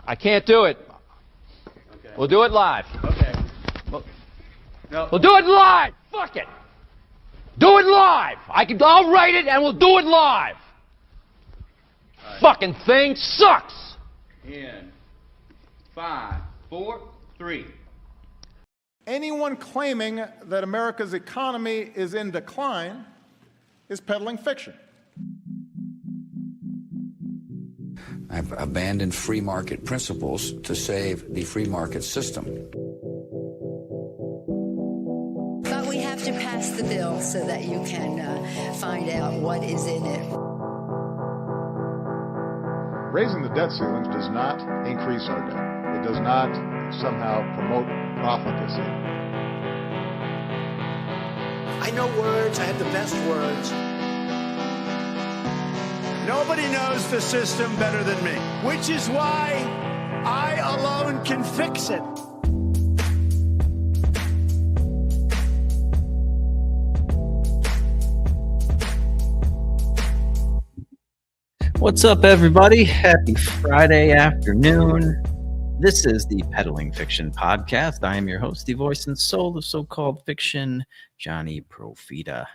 I can't do it. Okay. We'll do it live. Okay. No. We'll do it live. Fuck it. Do it live. I'll write it and we'll do it live. Right. Fucking thing sucks. In 5, 4, 3. Anyone claiming that America's economy is in decline is peddling fiction. I've abandoned free market principles to save the free market system. But we have to pass the bill so that you can find out what is in it. Raising the debt ceilings does not increase our debt. It does not somehow promote profligacy. I know words. I have the best words. Nobody knows the system better than me, which is why I alone can fix it. What's up, everybody? Happy Friday afternoon. This is the Peddling Fiction Podcast. I am your host, the voice and soul of so-called fiction, Johnny Profita.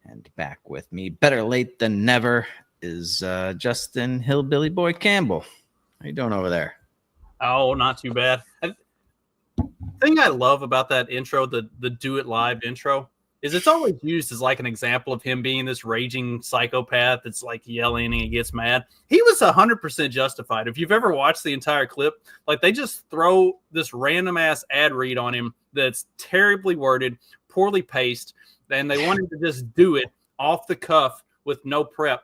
And back with me, better late than never, is Justin Hillbilly Boy Campbell. How you doing over there? Oh, not too bad. The thing I love about that intro, the Do It Live intro, is it's always used as like an example of him being this raging psychopath that's like yelling and he gets mad. He was 100% justified. If you've ever watched the entire clip, like they just throw this random ass ad read on him that's terribly worded, poorly paced, and they want him to just do it off the cuff with no prep.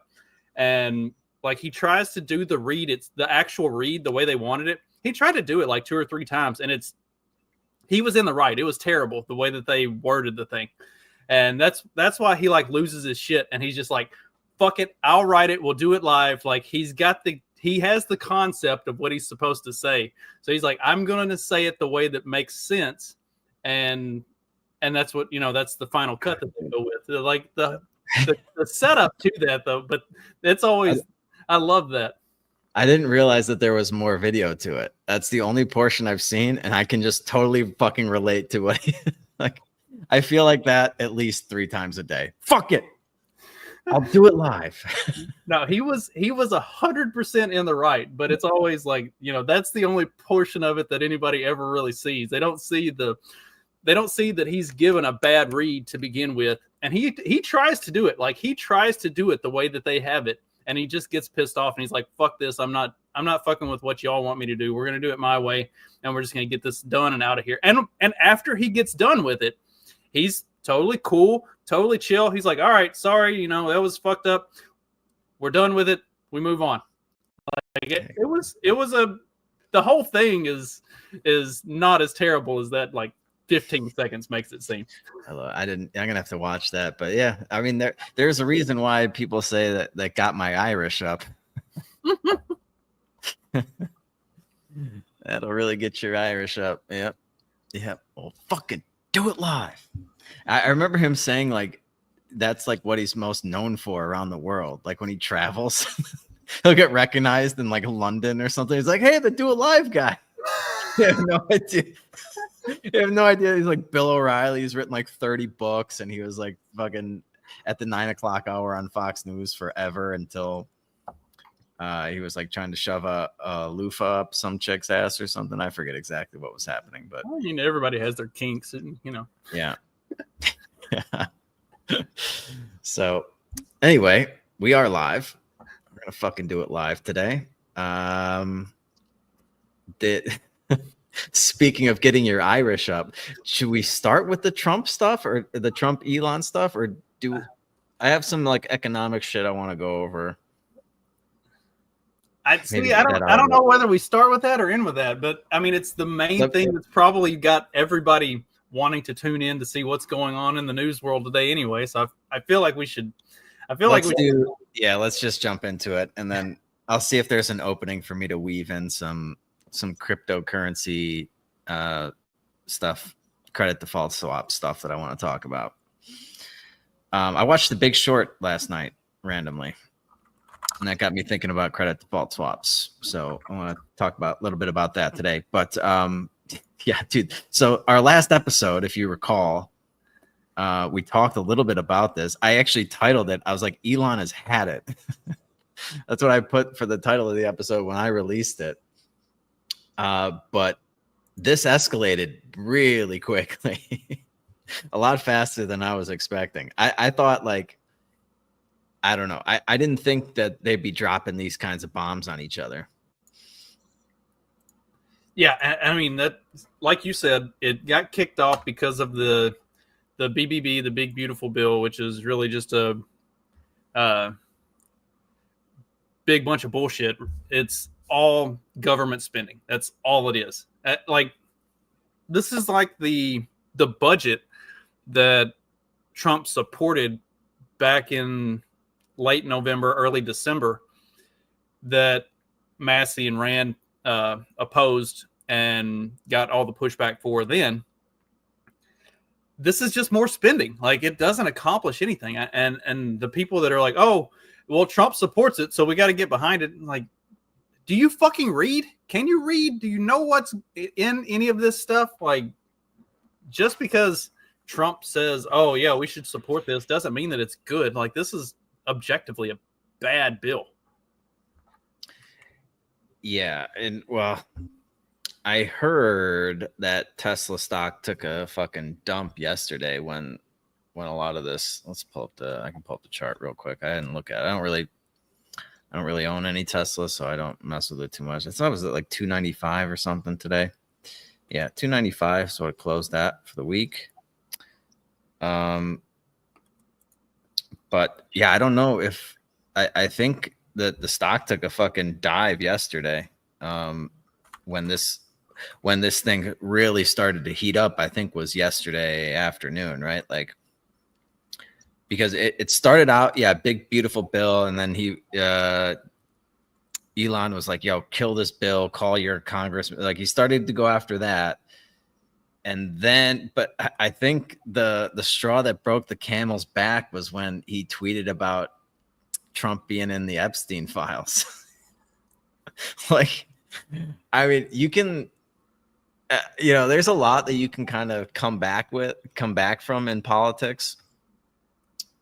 And like he tries to do the read, it's the actual read the way they wanted it. He tried to do it like 2 or 3 times, and he was in the right. It was terrible the way that they worded the thing. And that's why he like loses his shit, and he's just like, fuck it, I'll write it, we'll do it live. Like he has the concept of what he's supposed to say. So he's like, I'm gonna say it the way that makes sense, and that's what, that's the final cut that they go with. They're like the setup to that though, but it's always, I love that. I didn't realize that there was more video to it. That's the only portion I've seen, and I can just totally fucking relate to what he, like. I feel like that at least 3 times a day. Fuck it, I'll do it live. No, he was 100% in the right, but it's always like, that's the only portion of it that anybody ever really sees. They don't see that he's given a bad read to begin with, and he tries to do it. Like he tries to do it the way that they have it, and he just gets pissed off and he's like, fuck this, I'm not fucking with what y'all want me to do. We're gonna do it my way, and we're just gonna get this done and out of here. And after he gets done with it, he's totally cool, totally chill. He's like, all right, sorry, that was fucked up. We're done with it. We move on. Like the whole thing is not as terrible as that like 15 seconds makes it seem. I'm gonna have to watch that, but yeah, I mean there's a reason why people say that got my Irish up. That'll really get your Irish up. Yep. Well, fucking do it live. I remember him saying like that's like what he's most known for around the world. Like when he travels, he'll get recognized in like London or something. He's like, hey, the Do It Live guy. You have no idea. You have no idea. He's like Bill O'Reilly. He's written like 30 books, and he was like fucking at the 9 o'clock hour on Fox News forever until he was like trying to shove a loofah up some chick's ass or something. I forget exactly what was happening, but everybody has their kinks, and Yeah. So anyway, we are live. We're gonna fucking do it live today. Speaking of getting your Irish up, should we start with the Trump stuff or the Trump Elon stuff, or do I have some like economic shit I want to go over? I don't know whether we start with that or end with that, but I mean, it's the main thing that's probably got everybody wanting to tune in to see what's going on in the news world today anyway. So I feel like we should. Let's just jump into it, and then I'll see if there's an opening for me to weave in some cryptocurrency stuff, credit default swap stuff that I want to talk about. I watched The Big Short last night randomly. And that got me thinking about credit default swaps. So I want to talk about a little bit about that today. But yeah, dude. So our last episode, if you recall, we talked a little bit about this. I actually titled it. I was like, Elon has had it. That's what I put for the title of the episode when I released it. But this escalated really quickly, a lot faster than I was expecting. I thought, like, I don't know. I didn't think that they'd be dropping these kinds of bombs on each other. Yeah, I mean, that, like you said, it got kicked off because of the BBB, the Big Beautiful Bill, which is really just a big bunch of bullshit. It's all government spending. That's all it is. Like, this is like the budget that Trump supported back in late November, early December, that Massey and Rand opposed and got all the pushback for then. This is just more spending. Like, it doesn't accomplish anything. And the people that are like, oh, well, Trump supports it, so we got to get behind it. Like, do you fucking read? Can you read? Do you know what's in any of this stuff? Like, just because Trump says, oh, yeah, we should support this, doesn't mean that it's good. Like, this is objectively a bad bill. Yeah. And, well, I heard that Tesla stock took a fucking dump yesterday when a lot of this, I can pull up the chart real quick. I didn't look at it. I don't really own any Tesla, so I don't mess with it too much. I thought it was at like 295 or something today. Yeah, 295. So I closed that for the week. But yeah, I don't know if I think that the stock took a fucking dive yesterday. When this thing really started to heat up, I think was yesterday afternoon, right? Like, because it started out, yeah, big, beautiful bill. And then Elon was like, yo, kill this bill, call your congressman. Like, he started to go after that. And then, but I think the straw that broke the camel's back was when he tweeted about Trump being in the Epstein files. Like, I mean, you can, there's a lot that you can kind of come back from in politics.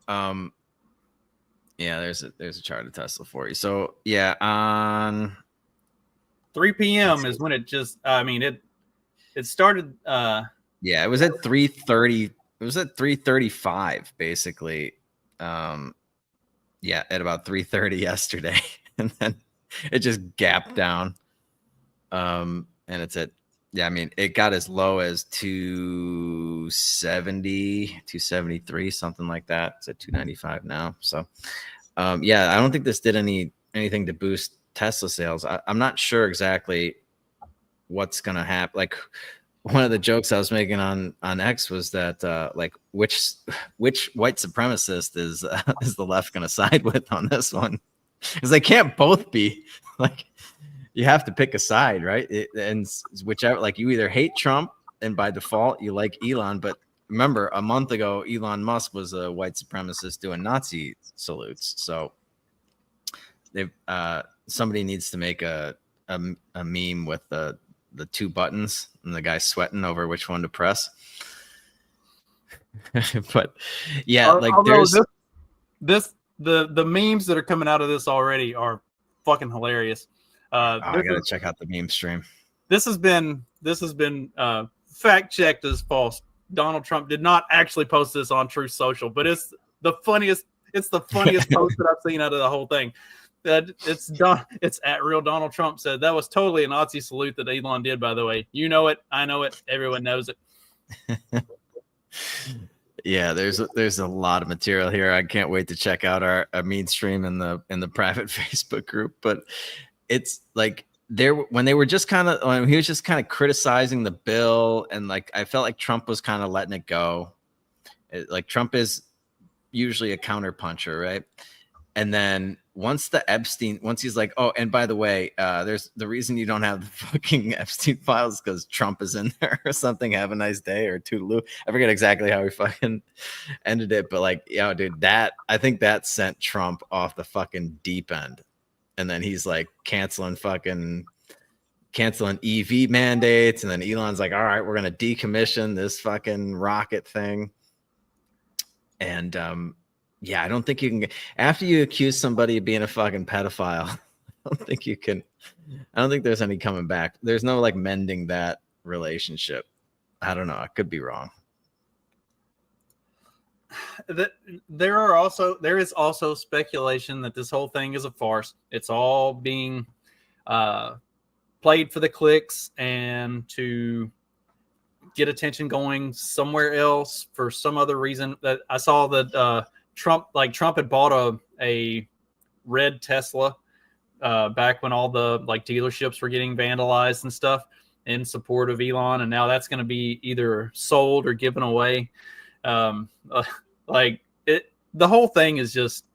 Yeah, there's a chart of Tesla for you. So yeah, on 3 p.m. is when it just, I mean, it started. Yeah, it was at 3:30. It was at 3:35 basically. Yeah, at about 3:30 yesterday, and then it just gapped down. And it's at, yeah, I mean, it got as low as 270, 273, something like that. It's at 295 now. So, yeah, I don't think this did anything to boost Tesla sales. I'm not sure exactly what's going to happen. Like, one of the jokes I was making on X was that, like, which white supremacist is the left going to side with on this one? Because they can't both be, like, you have to pick a side, right? And whichever, like, you either hate Trump and by default you like Elon. But remember, a month ago, Elon Musk was a white supremacist doing Nazi salutes. So somebody needs to make a meme with the two buttons and the guy sweating over which one to press. But yeah, like, there's the memes that are coming out of this already are fucking hilarious. I gotta check out the meme stream. This has been fact checked as false. Donald Trump did not actually post this on Truth Social, but it's the funniest post that I've seen out of the whole thing. It's at Real Donald Trump said that was totally a Nazi salute that Elon did, by the way. You know it, I know it, everyone knows it. Yeah, there's a lot of material here. I can't wait to check out our meme stream in the private Facebook group. But it's like, when he was just kind of criticizing the bill, and like, I felt like Trump was kind of letting it go. Like, Trump is usually a counterpuncher, right? And then once he's like, oh, and by the way, there's the reason you don't have the fucking Epstein files because Trump is in there or something. Have a nice day or toodaloo. I forget exactly how he fucking ended it, but like, dude, I think that sent Trump off the fucking deep end. and then he's like canceling EV mandates, and then Elon's like, all right, we're gonna decommission this fucking rocket thing. And yeah, I don't think you can, after you accuse somebody of being a fucking pedophile, I don't think there's any coming back. There's no like mending that relationship. I don't know, I could be wrong. There is also speculation that this whole thing is a farce. It's all being played for the clicks and to get attention going somewhere else for some other reason. That I saw that Trump had bought a red Tesla back when all the like dealerships were getting vandalized and stuff in support of Elon, and now that's going to be either sold or given away. The whole thing is just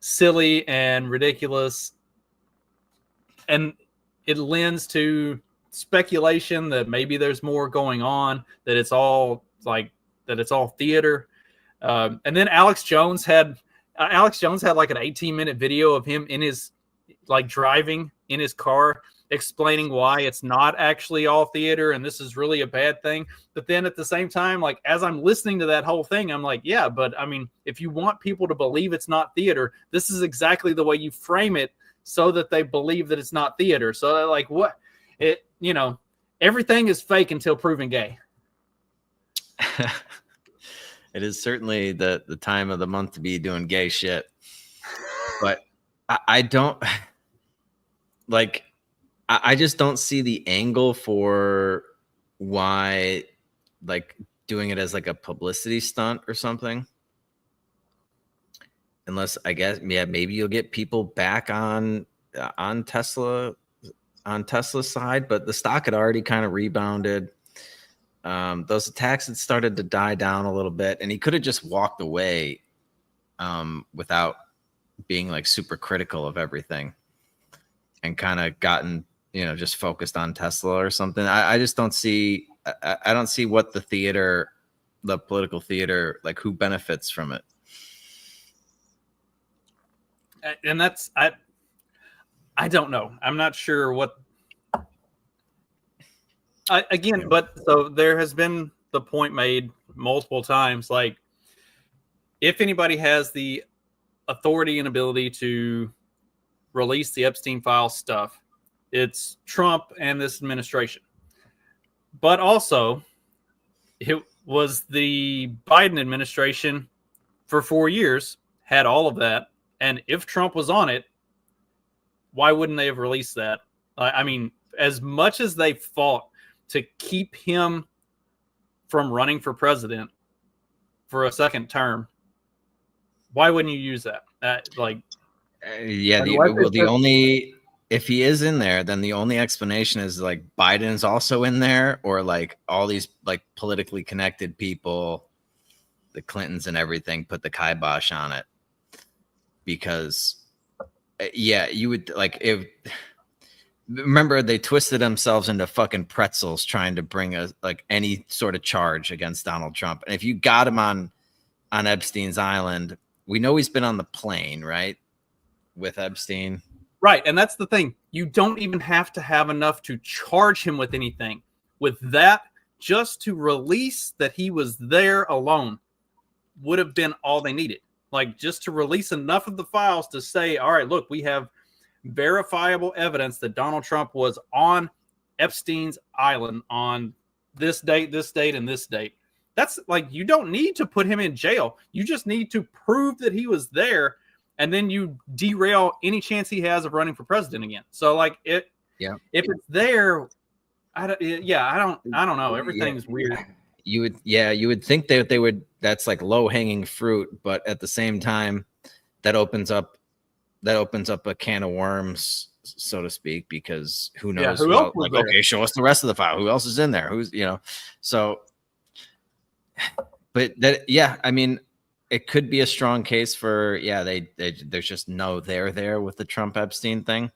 silly and ridiculous, and it lends to speculation that maybe there's more going on, that it's all theater. And then Alex Jones had like an 18-minute video of him in his like driving in his car explaining why it's not actually all theater and this is really a bad thing. But then at the same time, like as I'm listening to that whole thing, I'm like, yeah, but I mean, if you want people to believe it's not theater, this is exactly the way you frame it so that they believe that it's not theater. So like everything is fake until proven gay. It is certainly the time of the month to be doing gay shit. But I don't like, I just don't see the angle for why like doing it as like a publicity stunt or something. Unless I guess, yeah, maybe you'll get people back on Tesla's side, but the stock had already kind of rebounded. Those attacks had started to die down a little bit, and he could have just walked away without being like super critical of everything and kind of gotten, just focused on Tesla or something. I just don't see, I don't see what the political theater, like who benefits from it. And that's, I don't know. I'm not sure what, but so there has been the point made multiple times, like if anybody has the authority and ability to release the Epstein file stuff, it's Trump and this administration. But also, it was the Biden administration for 4 years had all of that. And if Trump was on it, why wouldn't they have released that? I mean, as much as they fought to keep him from running for president for a second term, why wouldn't you use that? If he is in there, then the only explanation is like Biden's also in there, or like all these like politically connected people, the Clintons and everything, put the kibosh on it. Because you would like, if remember they twisted themselves into fucking pretzels trying to bring any sort of charge against Donald Trump. And if you got him on Epstein's island, we know he's been on the plane, right? With Epstein. Right. And that's the thing. You don't even have to have enough to charge him with anything. With that, just to release that he was there alone would have been all they needed. Like just to release enough of the files to say, all right, look, we have verifiable evidence that Donald Trump was on Epstein's island on this date, and this date. That's like, you don't need to put him in jail. You just need to prove that he was there, and then you derail any chance he has of running for president again. So like if it's there, I don't know. Everything's weird. You would think that they would, that's like low hanging fruit, but at the same time, that opens up a can of worms, so to speak, because who knows? Yeah, okay, show us the rest of the file. Who else is in there? So, but that, I mean, it could be a strong case for, there's just no there with the Trump Epstein thing.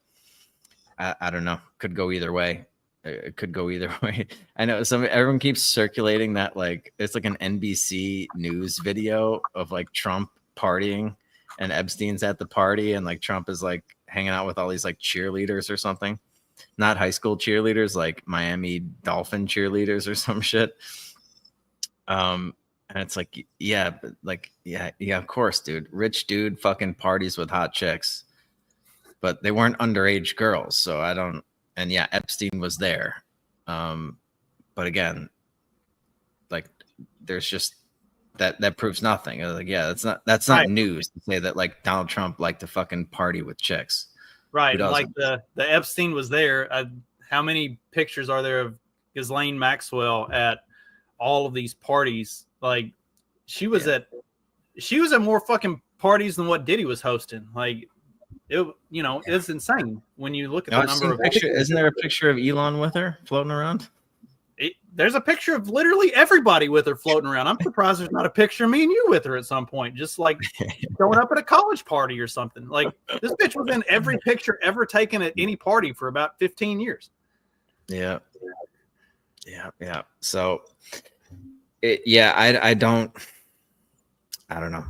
I don't know. Could go either way. It could go either way. I know everyone keeps circulating that like it's like an NBC News video of like Trump partying and Epstein's at the party, and like Trump is like hanging out with all these like cheerleaders or something. Not high school cheerleaders, like Miami Dolphin cheerleaders or some shit. And it's like, yeah, but like, yeah, of course, dude. Rich dude fucking parties with hot chicks. But they weren't underage girls, so I don't. And yeah, Epstein was there. But again, like, there's just that proves nothing. Like, yeah, that's not news to say that like Donald Trump liked to fucking party with chicks. Right. Like the Epstein was there. How many pictures are there of Ghislaine Maxwell at all of these parties? Like she was at more fucking parties than what Diddy was hosting. Like it's insane when you look at the number of pictures. Isn't there a picture of Elon with her floating around? There's a picture of literally everybody with her floating around. I'm surprised there's not a picture of me and you with her at some point, just like showing up at a college party or something. Like this bitch was in every picture ever taken at any party for about 15 years. Yeah. So, I don't know.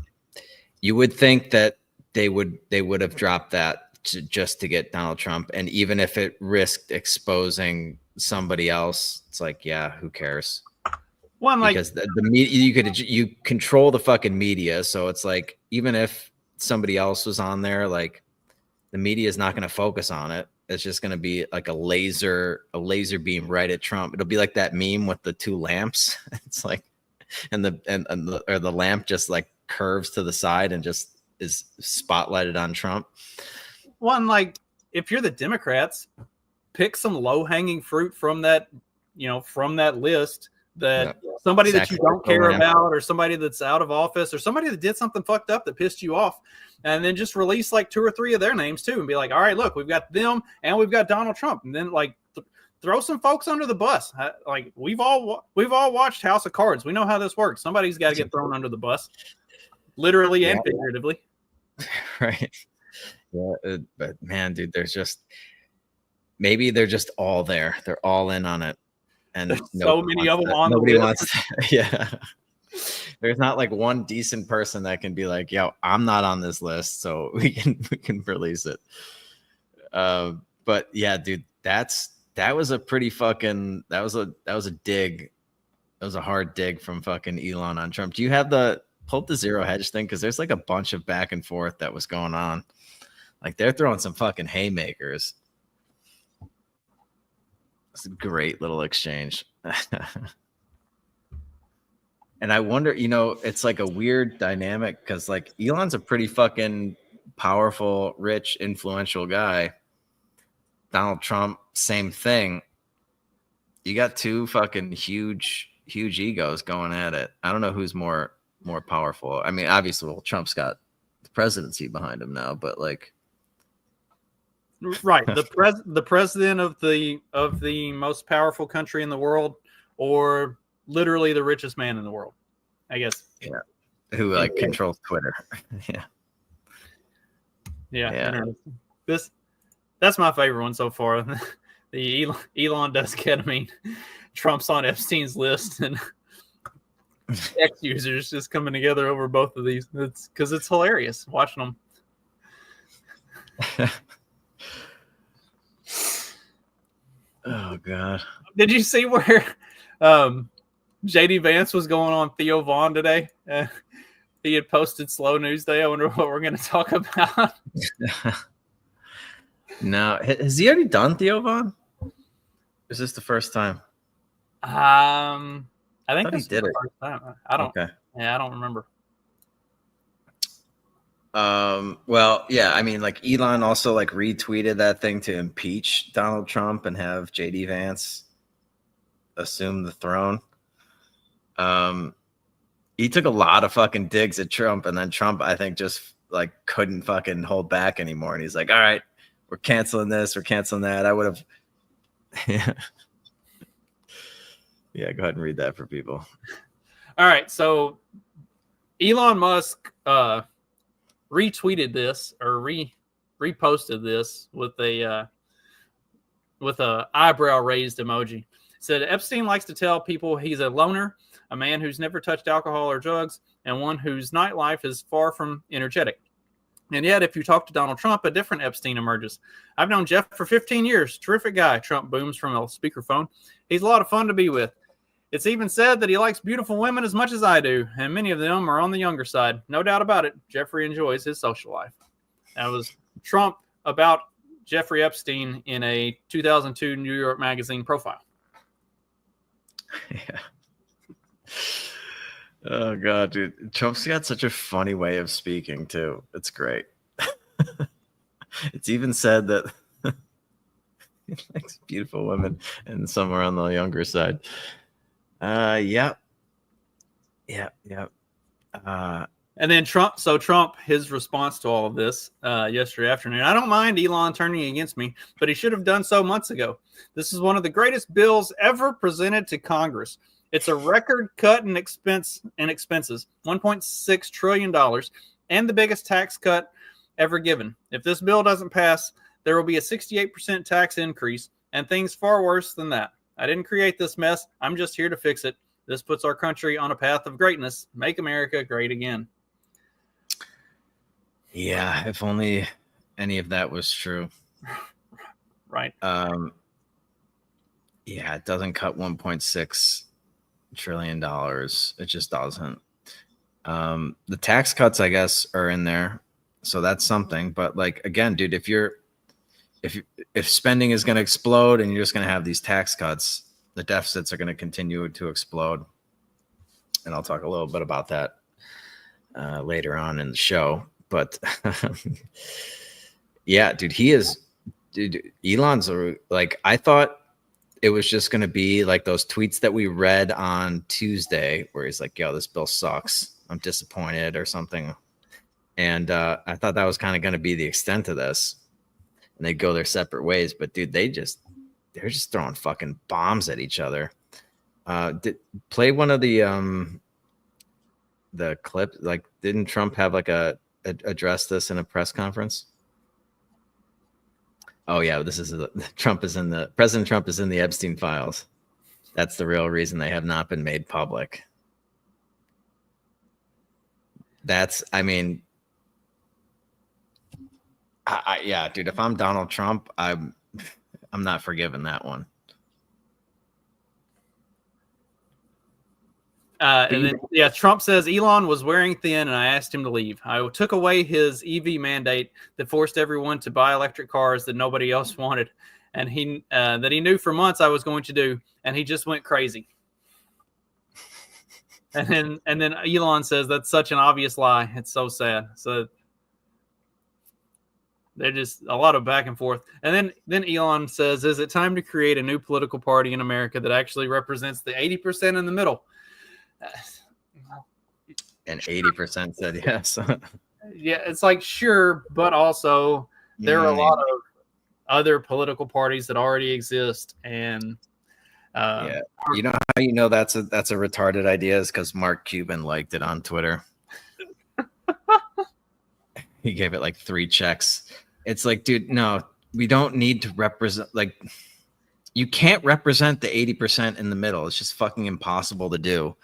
You would think that they would have dropped that just to get Donald Trump, and even if it risked exposing somebody else, it's like, yeah, who cares? One, like, because the media, you control the fucking media, so it's like even if somebody else was on there, like the media is not going to focus on it. It's just going to be like a laser beam right at Trump. It'll be like that meme with the two lamps. It's like, and the lamp just like curves to the side and just is spotlighted on Trump. One, like, if you're the Democrats, pick some low-hanging fruit from that, from that list, that somebody that you don't care about, or somebody that's out of office, or somebody that did something fucked up that pissed you off, and then just release like 2 or 3 of their names too, and be like, all right, look, we've got them and we've got Donald Trump, and then like throw some folks under the bus. Like we've all watched House of Cards. We know how this works. Somebody's got to get thrown under the bus, literally and figuratively. Right. Yeah, but man, dude, maybe they're just all there. They're all in on it, and there's so many of them on. Nobody wants. Yeah, there's not like one decent person that can be like, "Yo, I'm not on this list," so we can release it. But yeah, dude, that was a pretty fucking that was a dig. That was a hard dig from fucking Elon on Trump. Do you have pull up the zero hedge thing? Because there's like a bunch of back and forth that was going on. Like they're throwing some fucking haymakers. It's a great little exchange. And I wonder, it's like a weird dynamic because like Elon's a pretty fucking powerful, rich, influential guy. Donald Trump, same thing. You got two fucking huge egos going at it. I don't know who's more powerful. I mean, obviously, Trump's got the presidency behind him now, but like, right, the president of the most powerful country in the world, or literally the richest man in the world, I guess. Yeah, who like controls Twitter. Yeah. That's my favorite one so far. The Elon does ketamine. Trump's on Epstein's list, and X users just coming together over both of these. It's because it's hilarious watching them. Oh God! Did you see where JD Vance was going on Theo Vaughn today? He had posted slow news day. I wonder what we're going to talk about. No, has he already done Theo Vaughn? Is this the first time? I think he did it. First time. I don't. Okay. Yeah, I don't remember. Well, yeah, I mean, like Elon also like retweeted that thing to impeach Donald Trump and have JD Vance assume the throne. He took a lot of fucking digs at Trump, and then Trump, I think, just like couldn't fucking hold back anymore. And he's like, all right, we're canceling this, we're canceling that. I would have. Yeah, go ahead and read that for people. All right, so Elon Musk retweeted this or reposted this with a eyebrow raised emoji. It said Epstein likes to tell people he's a loner, a man who's never touched alcohol or drugs, and one whose nightlife is far from energetic. And yet, if you talk to Donald Trump, a different Epstein emerges. I've known Jeff for 15 years. Terrific guy, Trump booms from a speakerphone. He's a lot of fun to be with. It's even said that he likes beautiful women as much as I do, and many of them are on the younger side. No doubt about it. Jeffrey enjoys his social life. That was Trump about Jeffrey Epstein in a 2002 New York Magazine profile. Yeah. Oh God, dude. Trump's got such a funny way of speaking too. It's great. It's even said that he likes beautiful women and some are on the younger side. Yep. And then Trump, his response to all of this yesterday afternoon, I don't mind Elon turning against me, but he should have done so months ago. This is one of the greatest bills ever presented to Congress. It's a record cut in expenses, $1.6 trillion, and the biggest tax cut ever given. If this bill doesn't pass, there will be a 68% tax increase and things far worse than that. I didn't create this mess. I'm just here to fix it. This puts our country on a path of greatness. Make America great again. Yeah, if only any of that was true. Right. Yeah, it doesn't cut $1.6 trillion. It just doesn't. The tax cuts, I guess, are in there, so that's something. But like again, dude, if spending is going to explode and you're just going to have these tax cuts, the deficits are going to continue to explode. And I'll talk a little bit about that later on in the show. But yeah, dude, Elon's like, I thought it was just going to be like those tweets that we read on Tuesday where he's like, yo, this bill sucks. I'm disappointed or something. And I thought that was kind of going to be the extent of this. And they go their separate ways. But dude, they're just throwing fucking bombs at each other. Play one of the clips. Like, didn't Trump have like address this in a press conference? Oh yeah, President Trump is in the Epstein files. That's the real reason they have not been made public. Yeah, dude, if I'm Donald Trump, I'm not forgiving that one. And then, yeah, Trump says Elon was wearing thin and I asked him to leave. I took away his EV mandate that forced everyone to buy electric cars that nobody else wanted. And that he knew for months I was going to do. And he just went crazy. And then Elon says that's such an obvious lie. It's so sad. So they're just a lot of back and forth. And then Elon says, is it time to create a new political party in America that actually represents the 80% in the middle? And 80% said yes. Yeah, it's like, sure, but also there are a lot of other political parties that already exist. And yeah, you know how you know that's a retarded idea is because Mark Cuban liked it on Twitter. He gave it like 3 checks. It's like, dude, no, we don't need to represent. Like, you can't represent the 80% in the middle. It's just fucking impossible to do.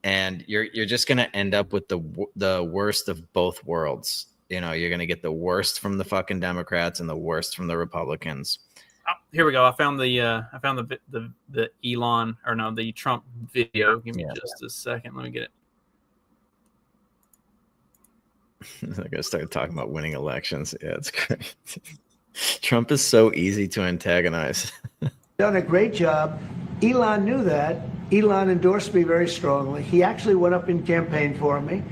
And you're just gonna end up with the worst of both worlds. You know, you're gonna get the worst from the fucking Democrats and the worst from the Republicans. Oh, here we go. I found the Elon the Trump video. Give me just a second. Let me get it. I'm gonna start talking about winning elections. Yeah, it's great. Trump is so easy to antagonize. Done a great job. Elon knew that. Elon endorsed me very strongly. He actually went up and campaigned for me.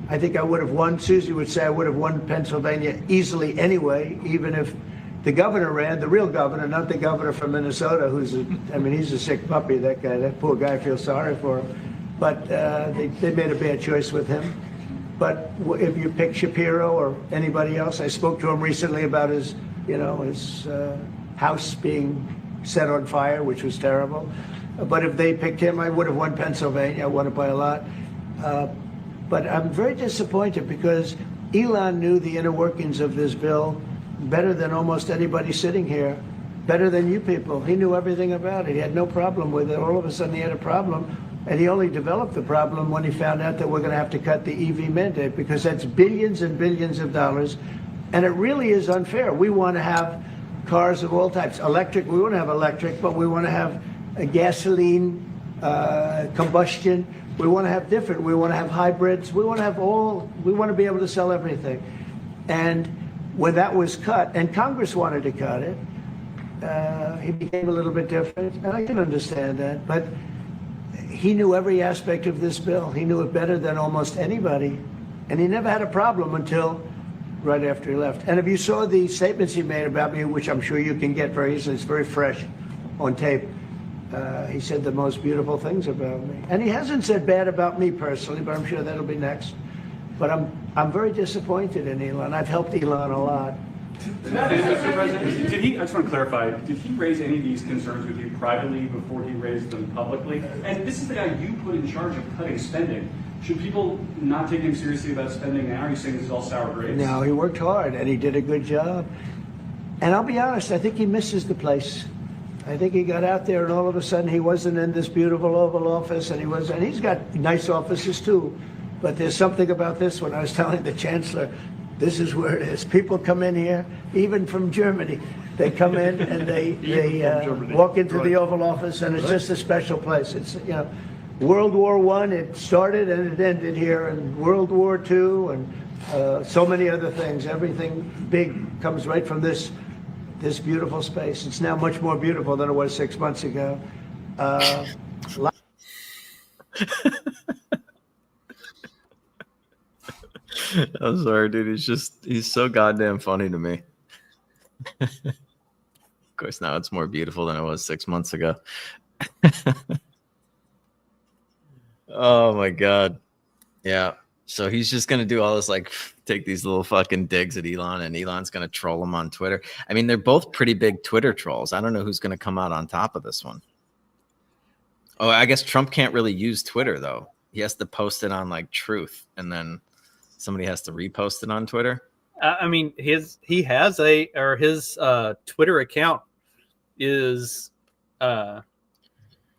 I think I would have won. Susie would say I would have won Pennsylvania easily anyway, even if the governor ran, the real governor, not the governor from Minnesota, he's a sick puppy, that guy. That poor guy, I feel sorry for him. But they made a bad choice with him. But if you pick Shapiro or anybody else, I spoke to him recently about his house being set on fire, which was terrible. But if they picked him, I would have won Pennsylvania. I won it by a lot. But I'm very disappointed because Elon knew the inner workings of this bill better than almost anybody sitting here, better than you people. He knew everything about it. He had no problem with it. All of a sudden he had a problem. And he only developed the problem when he found out that we're going to have to cut the EV mandate, because that's billions and billions of dollars. And it really is unfair. We want to have cars of all types. Electric, we want to have electric, but we want to have a gasoline, combustion. We want to have different. We want to have hybrids. We want to have all. We want to be able to sell everything. And when that was cut, and Congress wanted to cut it, he became a little bit different. And I can understand that. But he knew every aspect of this bill. He knew it better than almost anybody. And he never had a problem until right after he left. And if you saw the statements he made about me, which I'm sure you can get very easily, it's very fresh on tape. He said the most beautiful things about me. And he hasn't said bad about me personally, but I'm sure that'll be next. But I'm very disappointed in Elon. I've helped Elon a lot. Mr. President, did he, I just want to clarify, did he raise any of these concerns with you privately before he raised them publicly? And this is the guy you put in charge of cutting spending. Should people not take him seriously about spending now? Are you saying this is all sour grapes? No, he worked hard and he did a good job. And I'll be honest, I think he misses the place. I think he got out there and all of a sudden he wasn't in this beautiful Oval Office, and he's got nice offices too. But there's something about this one. I was telling the Chancellor, this is where it is. People come in here, even from Germany. They come in and they walk into the Oval Office, and it's just a special place. It's, you know, World War I, it started and it ended here, and World War II, and so many other things. Everything big comes right from this beautiful space. It's now much more beautiful than it was 6 months ago. I'm sorry, dude. He's so goddamn funny to me. Of course, now it's more beautiful than it was 6 months ago. Oh my God. Yeah. So he's just going to do all this, like, take these little fucking digs at Elon, and Elon's going to troll him on Twitter. I mean, they're both pretty big Twitter trolls. I don't know who's going to come out on top of this one. Oh, I guess Trump can't really use Twitter, though. He has to post it on, like, Truth, and then somebody has to repost it on Twitter. I mean, his Twitter account is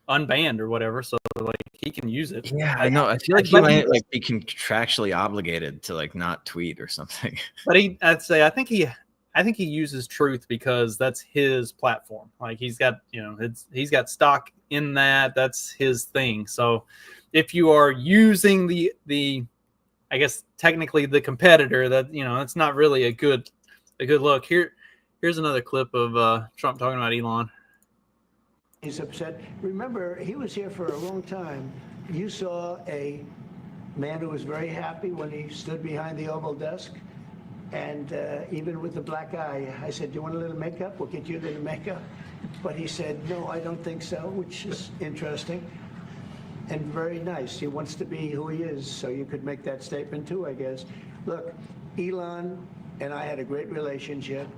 unbanned or whatever, so like he can use it. Yeah, I know. I feel like he might like be contractually obligated to like not tweet or something. But I think he uses Truth because that's his platform. Like he's got he's got stock in that. That's his thing. So if you are using the I guess technically the competitor, that that's not really a good look. Here's another clip of Trump talking about Elon. He's upset. Remember, he was here for a long time. You saw a man who was very happy when he stood behind the Oval desk. And even with the black eye, I said, do you want a little makeup? We'll get you a little makeup. But he said, no, I don't think so, which is interesting and very nice. He wants to be who he is, so you could make that statement too, I guess. Look, Elon and I had a great relationship.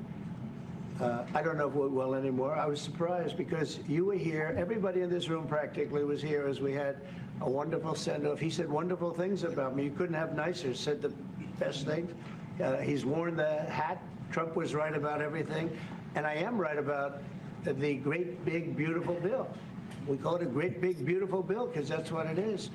I don't know if we will anymore. I was surprised because you were here. Everybody in this room practically was here as we had a wonderful send-off. He said wonderful things about me. You couldn't have nicer. Said the best things. He's worn the hat. Trump was right about everything. And I am right about the great, big, beautiful bill. We call it a great, big, beautiful bill because that's what it is.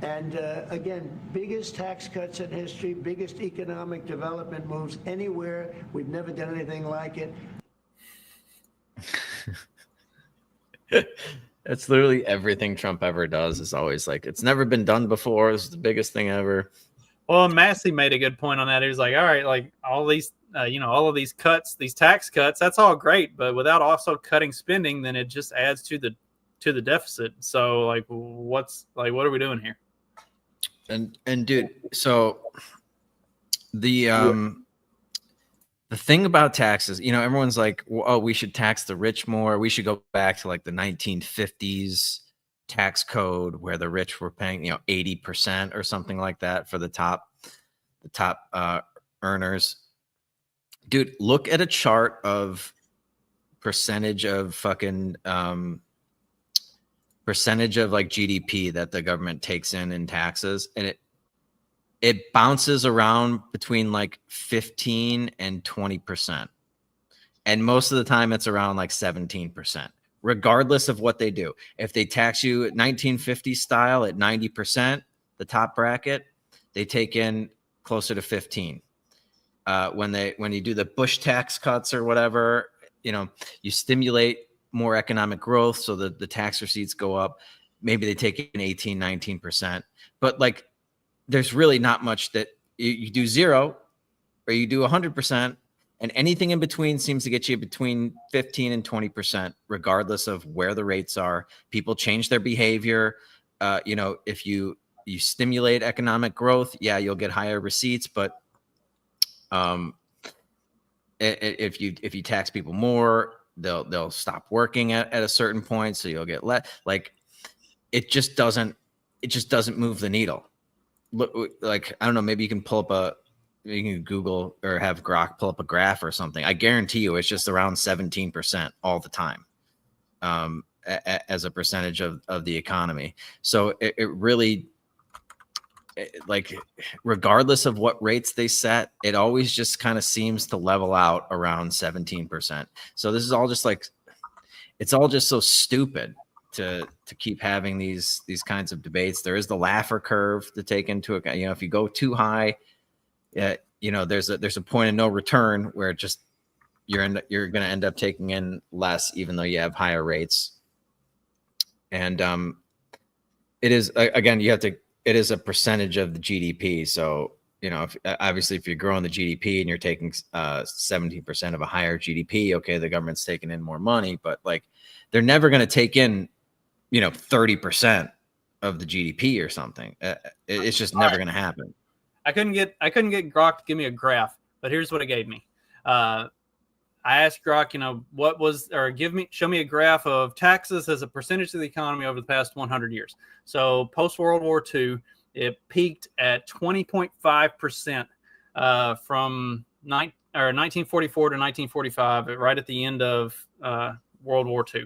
And again, biggest tax cuts in history, biggest economic development moves anywhere. We've never done anything like it. It's literally everything Trump ever does is always like, it's never been done before. It's the biggest thing ever. Well, Massey made a good point on that. He was like, all right, like all these, all of these cuts, these tax cuts, that's all great. But without also cutting spending, then it just adds to the deficit. So like, what are we doing here? And dude, so the thing about taxes, everyone's like, oh, we should tax the rich more. We should go back to like the 1950s tax code where the rich were paying, 80% or something like that for the top earners. Dude, look at a chart of percentage of fucking percentage of like GDP that the government takes in taxes, and it bounces around between like 15 and 20%. And most of the time it's around like 17%. regardless of what they do. If they tax you 1950 style at 90%, the top bracket, they take in closer to 15. When you do the Bush tax cuts or whatever, you stimulate more economic growth, so the tax receipts go up. Maybe they take in 18, 19%. But like, there's really not much that you do 0 or you do 100%, and anything in between seems to get you between 15 and 20%, regardless of where the rates are. People change their behavior. If you stimulate economic growth, yeah, you'll get higher receipts. But if you tax people more, they'll stop working at a certain point, so you'll get less. Like, it just doesn't move the needle. Look, like, I don't know, maybe you can Google or have Grok pull up a graph or something. I guarantee you it's just around 17% all the time, as a percentage of the economy. So it really, like, regardless of what rates they set, it always just kind of seems to level out around 17%. So this is all just like, it's all just so stupid to keep having these kinds of debates. There is the laugher curve to take into account. If you go too high, there's a point of no return where you're going to end up taking in less, even though you have higher rates. And it is, again, it is a percentage of the GDP. So, if you're growing the GDP and you're taking 17% of a higher GDP, okay, the government's taking in more money, but like, they're never going to take in, 30% of the GDP or something. It's just never going to happen. I couldn't get Grok to give me a graph, but here's what it gave me. I asked Grok, show me a graph of taxes as a percentage of the economy over the past 100 years. So post World War II, it peaked at 20.5% from 1944 to 1945, right at the end of World War II.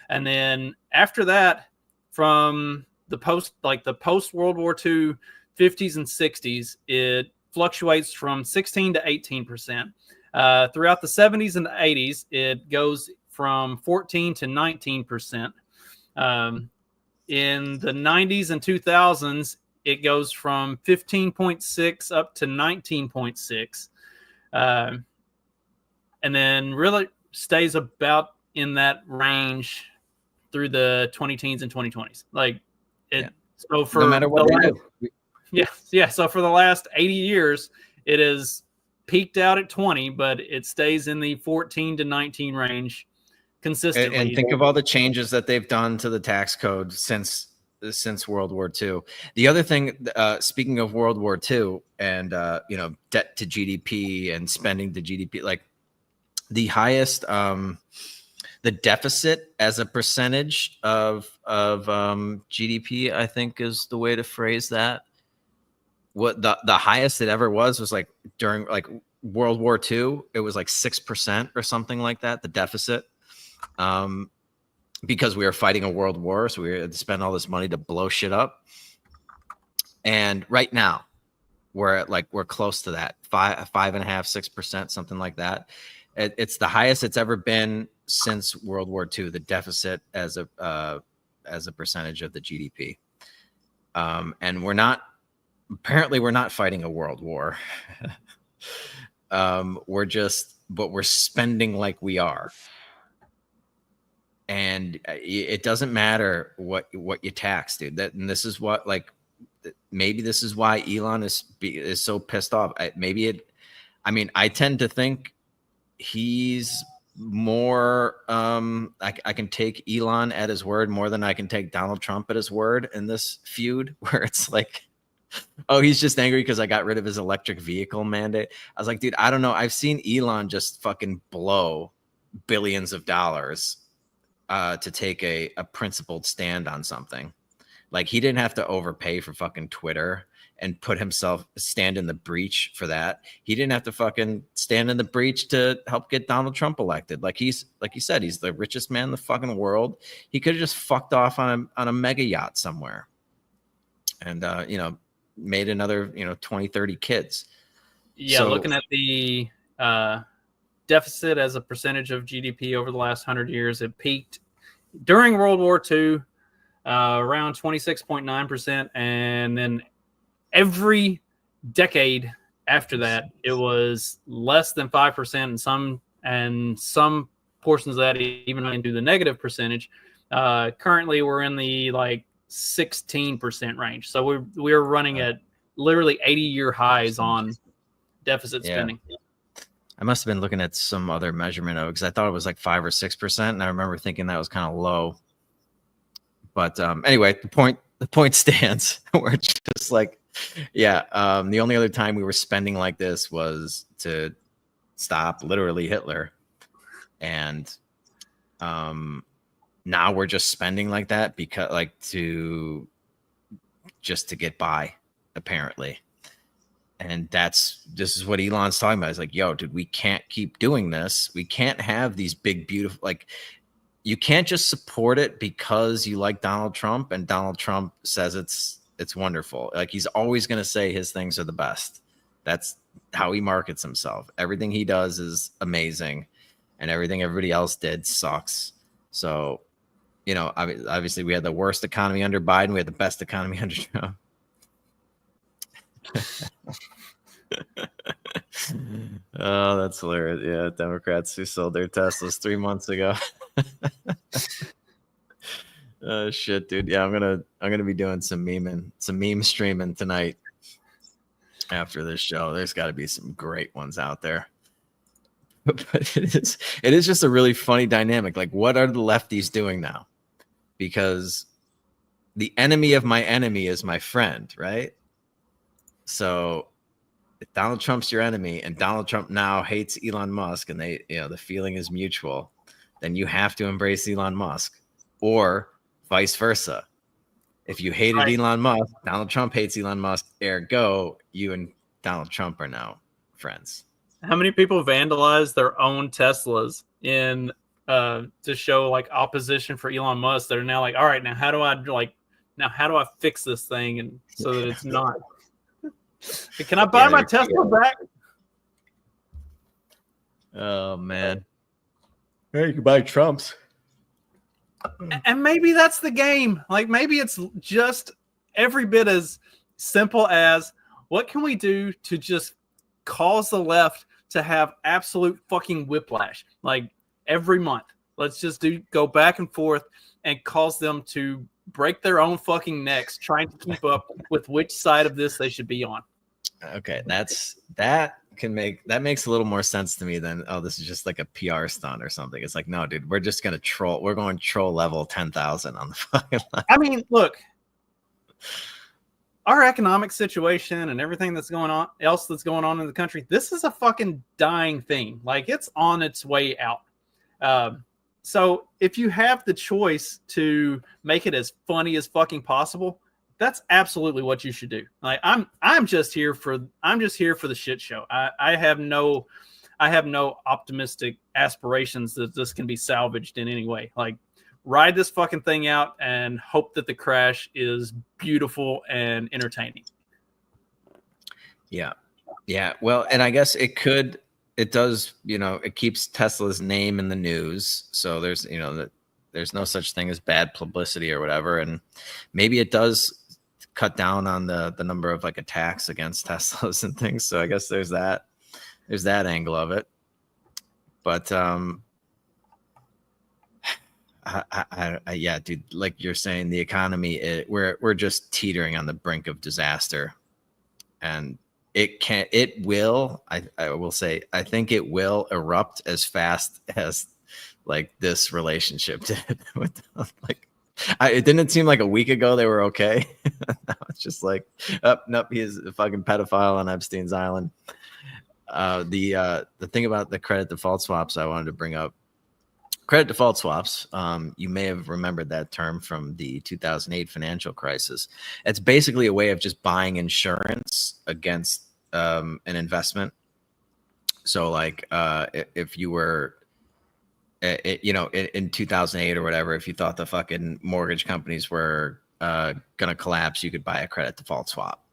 And then after that, from the post World War II 50s and 60s, it fluctuates from 16 to 18%. Throughout the 70s and the 80s, it goes from 14 to 19%. In the 90s and 2000s, it goes from 15.6 up to 19.6. And then really stays about in that range through the 2010s and 2020s. Like, it. Yeah. So for no matter what they do. Yeah. So for the last 80 years, it has peaked out at 20, but it stays in the 14 to 19 range consistently. And think of all the changes that they've done to the tax code since World War II. The other thing, speaking of World War II and debt to GDP and spending to GDP, like the highest, the deficit as a percentage of GDP, I think is the way to phrase that. What the highest it ever was like during like World War II, it was like 6% or something like that, the deficit. Because we were fighting a world war, so we had to spend all this money to blow shit up. And right now, we're close to that, 5.5%, 6%, something like that. It's the highest it's ever been since World War II. The deficit as a percentage of the GDP, and we're not fighting a world war. We're spending like we are. And it doesn't matter what you tax, dude. And this is what, like, maybe this is why Elon is so pissed off. I tend to think he's more. I can take Elon at his word more than I can take Donald Trump at his word in this feud, where it's like, oh, he's just angry because I got rid of his electric vehicle mandate. I was like, dude, I don't know. I've seen Elon just fucking blow billions of dollars to take a principled stand on something. Like, he didn't have to overpay for fucking Twitter and stand in the breach for that. He didn't have to fucking stand in the breach to help get Donald Trump elected. Like you said, he's the richest man in the fucking world. He could have just fucked off on a mega yacht somewhere and made another 20, 30 kids. Yeah, so, looking at the deficit as a percentage of GDP over the last 100 years, it peaked during World War II, around 26.9%, and then every decade after that, it was less than 5%, and some portions of that even into the negative percentage. Currently, we're in the like 16% range, so we're running at literally 80-year highs on deficit spending. I must have been looking at some other measurement of it because I thought it was like 5 or 6%, and I remember thinking that was kind of low. But anyway, the point stands. We're just like, the only other time we were spending like this was to stop literally Hitler, and now we're just spending like that because to get by, apparently. And this is what Elon's talking about. It's like, yo, dude, we can't keep doing this. We can't have these big, beautiful, like, you can't just support it because you like Donald Trump and Donald Trump says it's wonderful. Like, he's always going to say his things are the best. That's how he markets himself. Everything he does is amazing, and everything everybody else did sucks. So, obviously we had the worst economy under Biden. We had the best economy under Trump. Oh, that's hilarious. Yeah, Democrats who sold their Teslas 3 months ago. Oh shit, dude. Yeah, I'm gonna be doing some meme streaming tonight after this show. There's got to be some great ones out there. But it is just a really funny dynamic. Like, what are the lefties doing now? Because the enemy of my enemy is my friend, right? So if Donald Trump's your enemy and Donald Trump now hates Elon Musk, and the feeling is mutual, then you have to embrace Elon Musk, or vice versa. If you hated Elon Musk, Donald Trump hates Elon Musk, ergo you and Donald Trump are now friends. How many people vandalize their own Teslas to show like opposition for Elon Musk? They're now like, all right, now how do I fix this thing and so that it's not? Can I buy my Tesla back? Oh man. Hey, you can buy Trump's. And maybe that's the game. Like, maybe it's just every bit as simple as, what can we do to just cause the left to have absolute fucking whiplash? Like, every month, let's just go back and forth and cause them to break their own fucking necks trying to keep up with which side of this they should be on. Okay, that makes a little more sense to me than, oh, this is just like a PR stunt or something. It's like, no, dude, we're just gonna troll. We're going troll level 10,000 on the fucking line. I mean, look, our economic situation and everything that's going on in the country, this is a fucking dying thing. Like, it's on its way out. So if you have the choice to make it as funny as fucking possible, that's absolutely what you should do. Like, I'm just here for the shit show. I have no optimistic aspirations that this can be salvaged in any way. Like, ride this fucking thing out and hope that the crash is beautiful and entertaining. Yeah. Well, and I guess it does, it keeps Tesla's name in the news. So there's no such thing as bad publicity or whatever. And maybe it does cut down on the number of like attacks against Teslas and things. So I guess there's that angle of it. But yeah, dude, like you're saying, the economy, we're just teetering on the brink of disaster, and I will say, I think it will erupt as fast as like this relationship did. It didn't seem like a week ago they were okay. Now it's just like, oh, nope, he's a fucking pedophile on Epstein's Island. The thing about the credit default swaps I wanted to bring up. Credit default swaps, you may have remembered that term from the 2008 financial crisis. It's basically a way of just buying insurance against an investment. So like if you were, in 2008 or whatever, if you thought the fucking mortgage companies were going to collapse, you could buy a credit default swap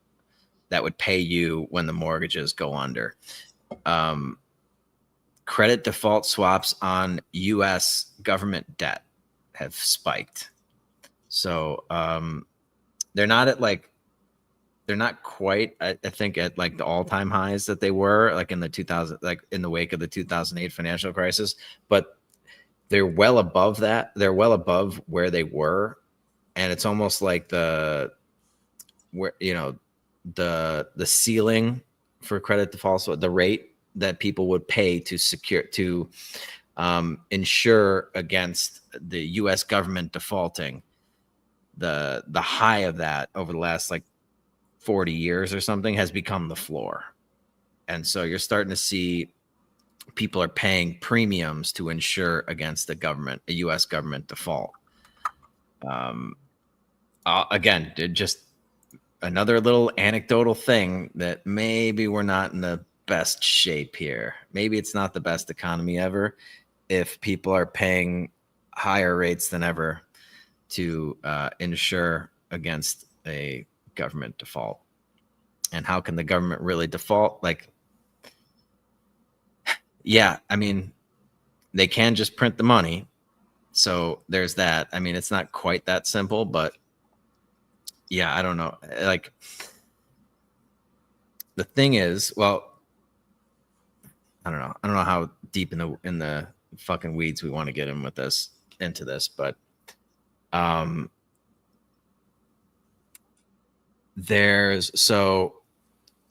that would pay you when the mortgages go under. Credit default swaps on U.S. government debt. have spiked. So they're not at like, they're not quite, I think, at like the all-time highs that they were like in the 2000, like in the wake of the 2008 financial crisis, but they're well above that. They're well above where they were. And it's almost like the ceiling for credit defaults, the rate that people would pay to insure against the U.S. government defaulting. The high of that over the last like 40 years or something has become the floor. And so you're starting to see people are paying premiums to insure against a U.S. government default. Again, just another little anecdotal thing that maybe we're not in the best shape here. Maybe it's not the best economy ever if people are paying higher rates than ever to insure against a government default. And how can the government really default? Like, yeah, I mean, they can just print the money. So there's that. I mean, it's not quite that simple, but yeah, I don't know. Like, the thing is, well, I don't know. I don't know how deep in the fucking weeds we want to get into this, but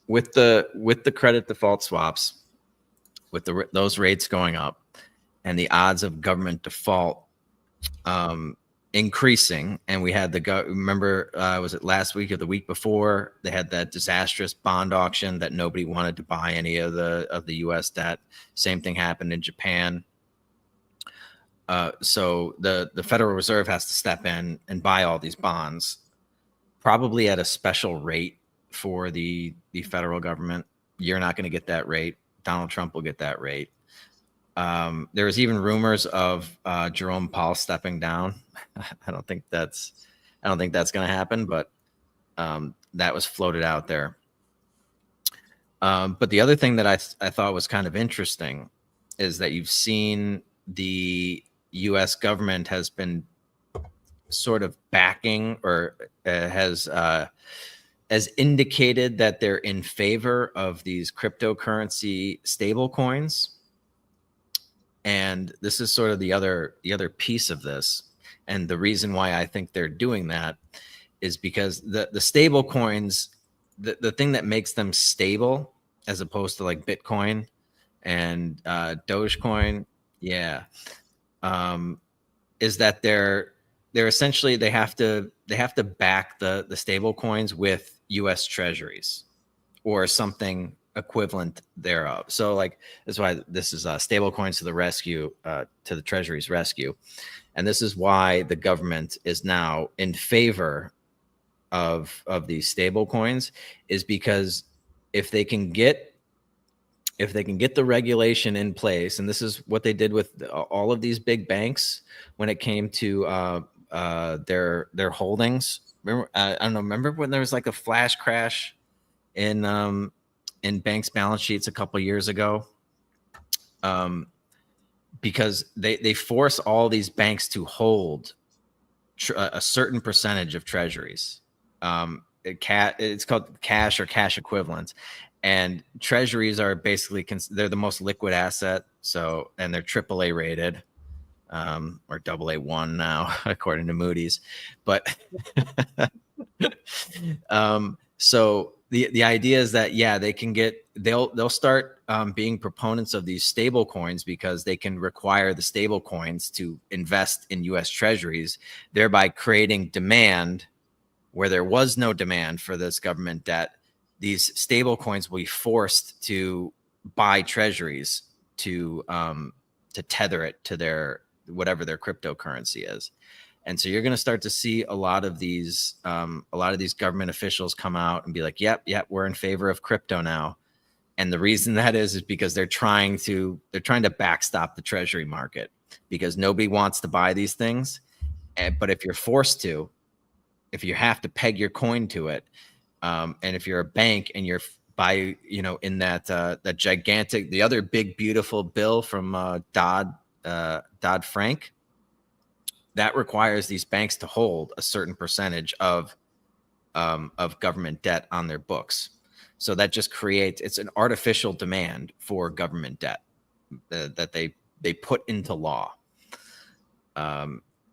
with the credit default swaps, with those rates going up and the odds of government default increasing, and we had remember was it last week or the week before, they had that disastrous bond auction that nobody wanted to buy any of the U.S. debt. Same thing happened in Japan. So the Federal Reserve has to step in and buy all these bonds, probably at a special rate for the federal government. You're not going to get that rate. Donald Trump will get that rate. There was even rumors of Jerome Powell stepping down. I don't think that's going to happen, but that was floated out there. But the other thing that I thought was kind of interesting is that you've seen the U.S. government has been sort of backing or has indicated that they're in favor of these cryptocurrency stable coins. And this is sort of the other piece of this. And the reason why I think they're doing that is because the stable coins, the thing that makes them stable as opposed to like Bitcoin and Dogecoin, is that they're essentially, they have to back the stable coins with U.S. treasuries or something equivalent thereof. So like, that's why this is stable coins to the rescue, to the treasury's rescue. And this is why the government is now in favor of these stable coins, is because if they can get the regulation in place, and this is what they did with all of these big banks when it came to their holdings. Remember, I don't know. Remember when there was like a flash crash in banks' balance sheets a couple of years ago, because they force all these banks to hold a certain percentage of treasuries. It's called cash or cash equivalents, and treasuries are basically they're the most liquid asset. So, and they're AAA rated, or AA1 now, according to Moody's. But so the idea is that, yeah, they'll start being proponents of these stable coins because they can require the stable coins to invest in U.S. treasuries, thereby creating demand where there was no demand for this government debt. These stable coins will be forced to buy treasuries to tether it to their whatever their cryptocurrency is. And so you're going to start to see a lot of these government officials come out and be like, yep, we're in favor of crypto now. And the reason that is because they're trying to backstop the treasury market, because nobody wants to buy these things. But if you're forced to, if you have to peg your coin to it, and if you're a bank and you're in that gigantic, the other big beautiful bill from Dodd-Frank, that requires these banks to hold a certain percentage of government debt on their books. So that just it's an artificial demand for government debt that they put into law.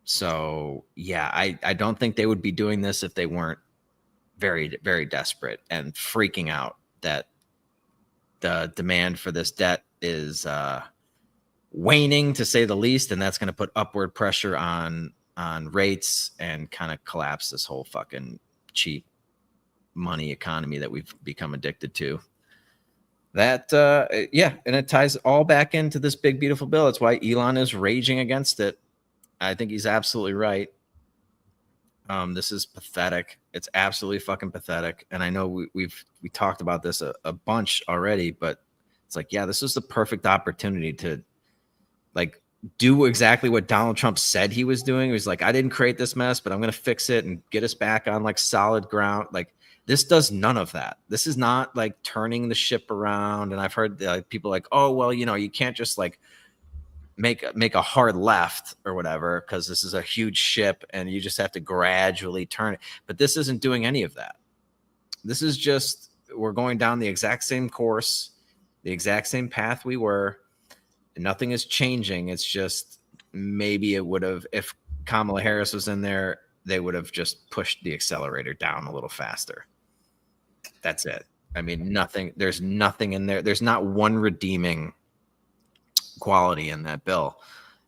So yeah, I don't think they would be doing this if they weren't very, very desperate and freaking out that the demand for this debt is waning, to say the least, and that's going to put upward pressure on rates and kind of collapse this whole fucking cheap money economy that we've become addicted to. That yeah, and it ties all back into this big beautiful bill. That's why Elon is raging against it. I think he's absolutely right. This is pathetic. It's absolutely fucking pathetic. And I know we talked about this a bunch already, but it's like, yeah, this is the perfect opportunity to like do exactly what Donald Trump said he was doing. He was like, I didn't create this mess, but I'm going to fix it and get us back on like solid ground. Like, this does none of that. This is not like turning the ship around. And I've heard people like, oh, well, you know, you can't just like make a hard left or whatever, because this is a huge ship and you just have to gradually turn it. But this isn't doing any of that. This is just, we're going down the exact same course, the exact same path we were. And nothing is changing. It's just, maybe it would have, if Kamala Harris was in there, they would have just pushed the accelerator down a little faster. That's it. I mean, nothing, there's nothing in there. There's not one redeeming quality in that bill,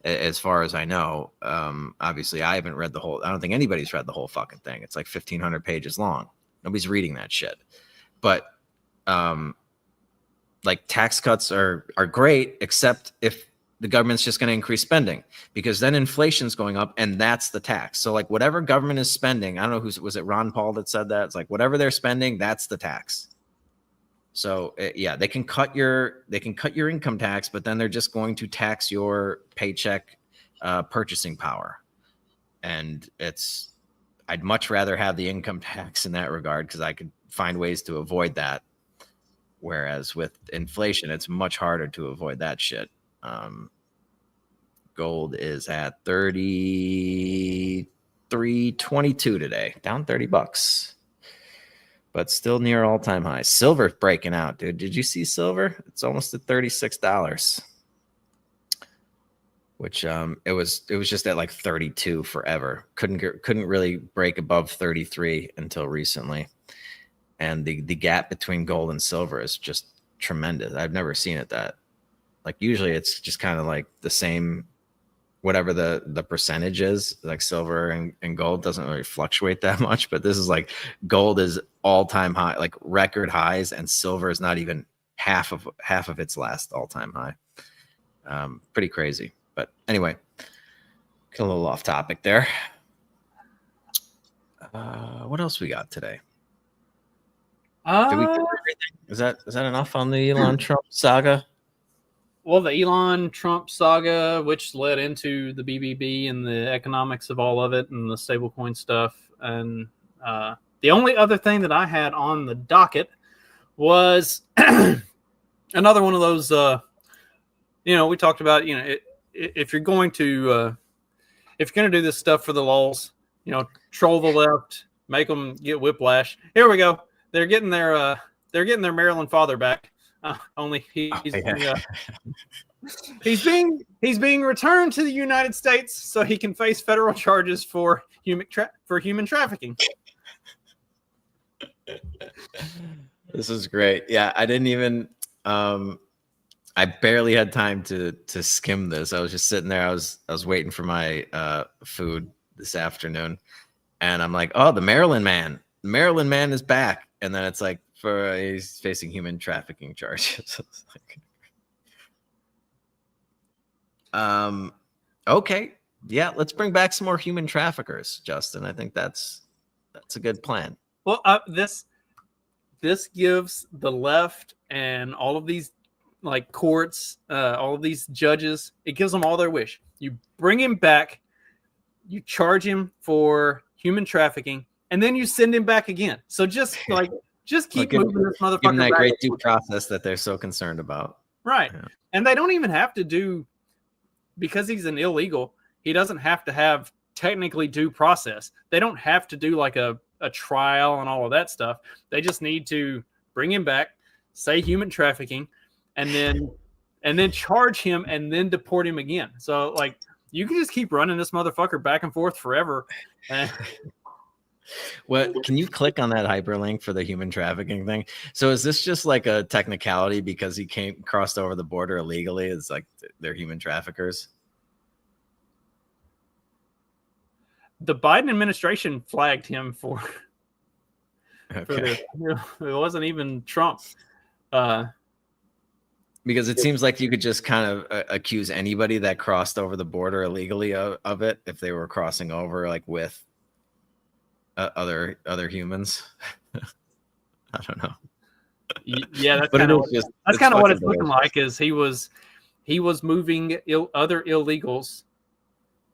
as far as I know. Obviously, I haven't read the whole, I don't think anybody's read the whole fucking thing. It's like 1,500 pages long. Nobody's reading that shit. But like, tax cuts are great, except if the government's just going to increase spending, because then inflation's going up and that's the tax. So like, whatever government is spending, I don't know was it Ron Paul that said that? It's like, whatever they're spending, that's the tax. So yeah, they can cut your income tax, but then they're just going to tax your paycheck purchasing power. And I'd much rather have the income tax in that regard, because I could find ways to avoid that. Whereas with inflation, it's much harder to avoid that shit. Gold is at 33.22 today, down $30, but still near all-time highs. Silver's breaking out, dude. Did you see silver? It's almost at $36, which it was just at like 32 forever. Couldn't really break above 33 until recently. And the gap between gold and silver is just tremendous. I've never seen it that. Like, usually it's just kind of like the same, whatever the percentage is. Like, silver and gold doesn't really fluctuate that much, but this is like, gold is all-time high, like record highs, and silver is not even half of its last all-time high. Pretty crazy. But anyway, get a little off topic there. What else we got today? Did we cover everything? Is that enough on the Elon Trump saga? Well, the Elon Trump saga, which led into the BBB and the economics of all of it and the stablecoin stuff. And the only other thing that I had on the docket was another one of those, we talked about, if you're going to do this stuff for the lulz, troll the left, make them get whiplash. Here we go. They're getting their Maryland father back. Only he's being returned to the United States so he can face federal charges for human trafficking. This is great. Yeah, I didn't even. I barely had time to skim this. I was just sitting there. I was waiting for my food this afternoon, and I'm like, oh, the Maryland man. The Maryland man is back. And then it's like, he's facing human trafficking charges. Okay. Yeah, let's bring back some more human traffickers, Justin. I think that's a good plan. Well, this gives the left and all of these like courts, all of these judges, it gives them all their wish. You bring him back, you charge him for human trafficking, and then you send him back again. So just keep moving this motherfucker. Give him that great due process that they're so concerned about. Right. Yeah. And they don't even have to do, because he's an illegal, he doesn't have to have technically due process. They don't have to do like a trial and all of that stuff. They just need to bring him back, say human trafficking, and then charge him and then deport him again. So like you can just keep running this motherfucker back and forth forever. What can you click on that hyperlink for the human trafficking thing? So is this just like a technicality because he crossed over the border illegally? It's like they're human traffickers. The Biden administration flagged him for Okay. it wasn't even Trump. Because it seems like you could just kind of accuse anybody that crossed over the border illegally of it if they were crossing over like with other humans. I don't know. Yeah, that's But kind of what it's fucking looking delicious. like. Is he was moving other illegals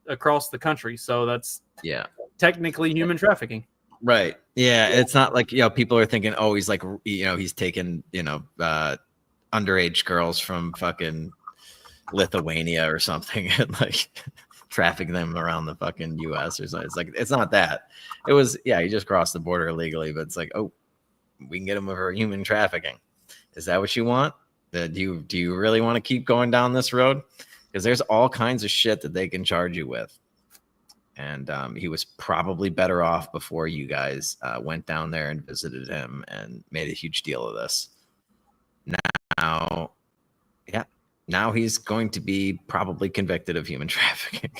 across the country, so that's technically human trafficking. Right. Yeah. It's not like, people are thinking, oh, he's like, he's taking, underage girls from fucking Lithuania or something and like trafficking them around the fucking US or something. It's like, it's not that. It was, he just crossed the border illegally, but it's like, oh, we can get him for human trafficking. Is that what you want? Do you really want to keep going down this road? Because there's all kinds of shit that they can charge you with. And he was probably better off before you guys went down there and visited him and made a huge deal of this. Now he's going to be probably convicted of human trafficking.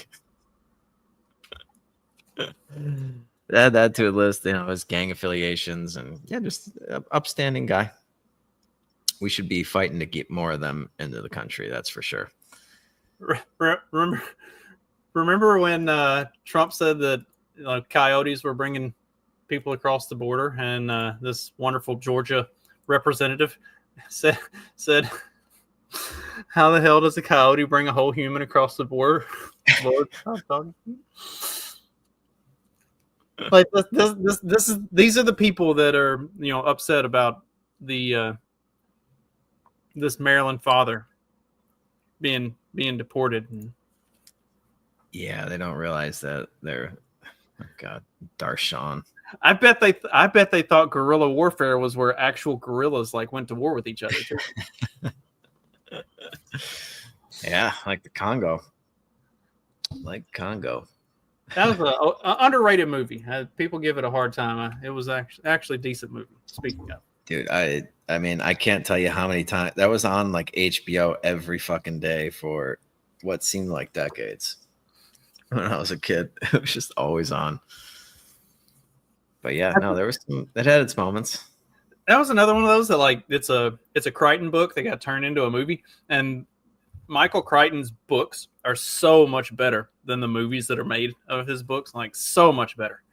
Add that to a list, his gang affiliations, and just an upstanding guy. We should be fighting to get more of them into the country. That's for sure. Remember when Trump said that coyotes were bringing people across the border, and this wonderful Georgia representative said, "How the hell does a coyote bring a whole human across the border?" Lord, like these are the people that are upset about the this Maryland father being deported. Yeah, they don't realize that they're, oh God, Darshan. I bet they thought guerrilla warfare was where actual guerrillas went to war with each other too. Yeah, like the Congo. That was an underrated movie. People give it a hard time. It was actually a decent movie. Speaking of, dude, I mean, I can't tell you how many times that was on HBO every fucking day for what seemed like decades. When I was a kid, it was just always on. But yeah, no, there was it had its moments. That was another one of those that it's a Crichton book that got turned into a movie, and Michael Crichton's books are so much better than the movies that are made of his books, so much better.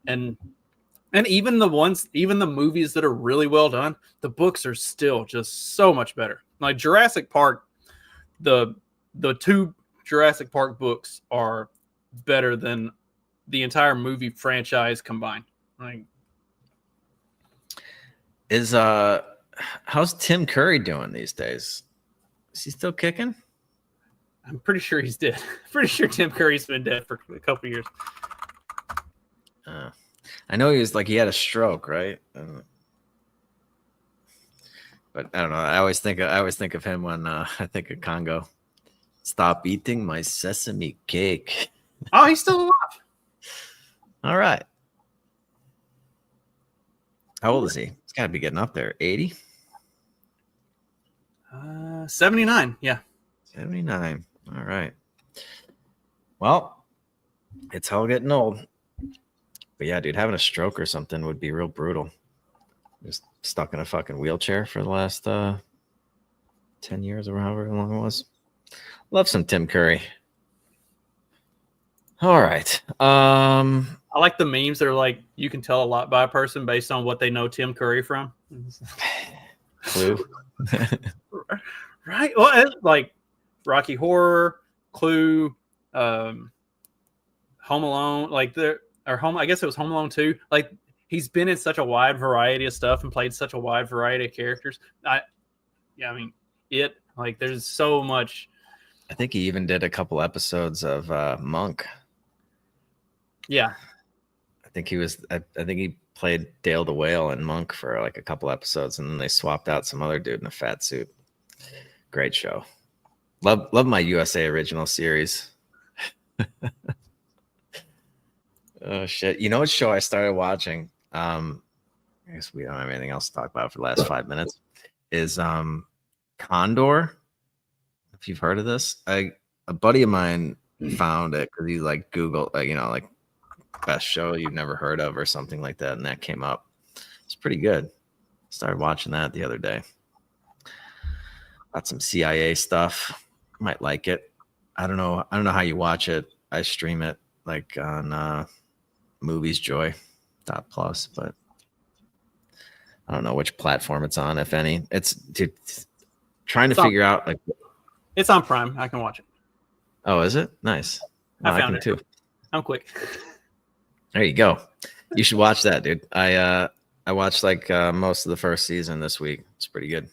And even the movies that are really well done, the books are still just so much better. Like Jurassic Park, the two Jurassic Park books are better than the entire movie franchise combined. How's Tim Curry doing these days? Is he still kicking? I'm pretty sure he's dead. Pretty sure Tim Curry's been dead for a couple years. I know he had a stroke, right? But I don't know. I always think of him when I think of Congo. Stop eating my sesame cake. Oh, he's still alive. All right. How old is he? He's got to be getting up there. 80? 79. Yeah. 79. All right. Well, it's all getting old. But yeah, dude, having a stroke or something would be real brutal. Just stuck in a fucking wheelchair for the last 10 years or however long it was. Love some Tim Curry. All right. I like the memes that are you can tell a lot by a person based on what they know Tim Curry from. Clue. Right. Well, it's Rocky Horror, Clue, Home Alone, I guess it was Home Alone 2. He's been in such a wide variety of stuff and played such a wide variety of characters. There's so much. I think he even did a couple episodes of Monk. Yeah. I think he was. I think he played Dale the Whale and Monk for like a couple episodes, and then they swapped out some other dude in a fat suit. Great show. Love my USA original series. Oh shit! You know what show I started watching? I guess we don't have anything else to talk about for the last 5 minutes. Is Condor? If you've heard of this, a buddy of mine found it because he like Googled, like best show you've never heard of or something like that, and that came up. It's pretty good. Started watching that the other day. Got some CIA stuff. Might like it. I don't know how you watch it. I stream it like on Movies Joy .plus, but I don't know which platform it's on, if any. It's trying to figure out like. It's on Prime. I can watch it. Oh, is it? Nice. I found can it too. I'm quick. There you go. You should watch that, dude. I watched like most of the first season this week. It's pretty good.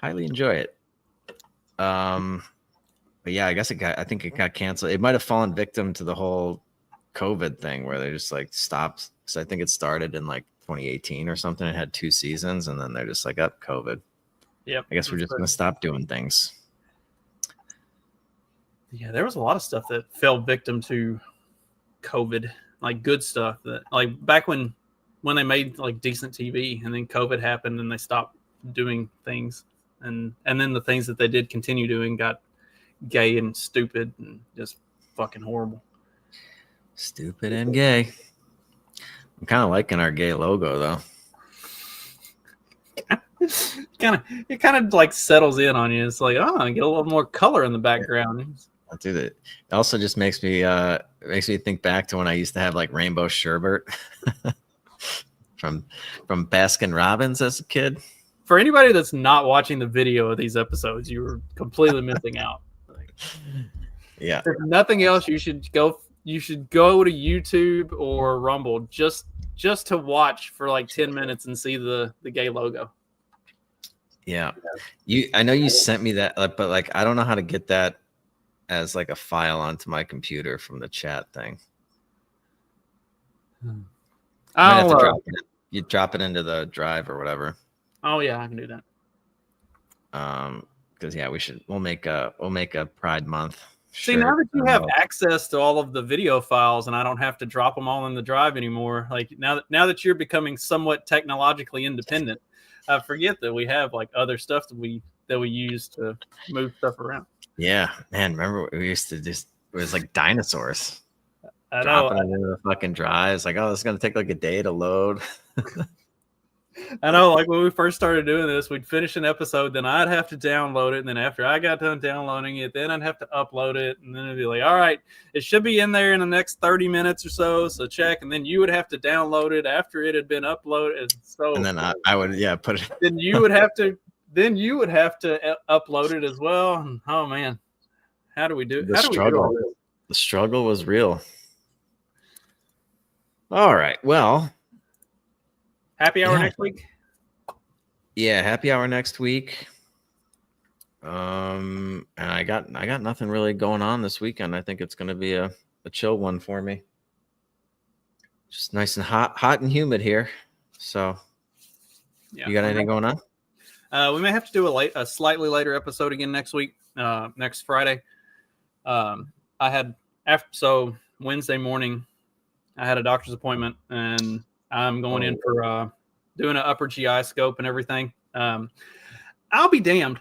Highly enjoy it. But yeah, I think it got canceled. It might have fallen victim to the whole COVID thing where they just like stopped. So I think it started in like 2018 or something. It had 2 seasons, and then they're just like, up COVID. Yep. I guess we're just gonna stop doing things. Yeah, there was a lot of stuff that fell victim to COVID, like good stuff that like back when they made like decent TV, and then COVID happened and they stopped doing things, and then the things that they did continue doing got gay and stupid and just fucking horrible. Stupid and gay. I'm kind of liking our gay logo though. It kind of like settles in on you. It's like, oh, I get a little more color in the background. I'll do that. It also just makes me think back to when I used to have like rainbow sherbet from Baskin Robbins as a kid. For anybody that's not watching the video of these episodes, you were completely missing out. Yeah. If nothing else, you should go to YouTube or Rumble just to watch for like 10 minutes and see the gay logo. Yeah. I know you sent me that, but like I don't know how to get that as like a file onto my computer from the chat thing. You drop it into the drive or whatever. Oh yeah, I can do that. Because yeah, we'll make a Pride Month. See, now that you have access to all of the video files and I don't have to drop them all in the drive anymore, like now that you're becoming somewhat technologically independent, I forget that we have like other stuff that we use to move stuff around. Yeah, man. Remember we used to it was like dinosaurs. I know. Dropping it into the fucking drives. Like, oh, it's gonna take like a day to load. I know, like when we first started doing this, we'd finish an episode, then I'd have to download it, and then after I got done downloading it, then I'd have to upload it, and then it'd be like, all right, it should be in there in the next 30 minutes or so check, and then you would have to download it after it had been uploaded. And then I would put it. Then you would have to upload it as well. And, oh man, how do we do it? The struggle was real. All right, well. Happy hour next week? Yeah, happy hour next week. And I got nothing really going on this weekend. I think it's gonna be a chill one for me. Just nice and hot and humid here. So yeah. You got anything going on? We may have to do a slightly later episode again next week, next Friday. Wednesday morning I had a doctor's appointment and I'm going in for doing an upper GI scope and everything. I'll be damned.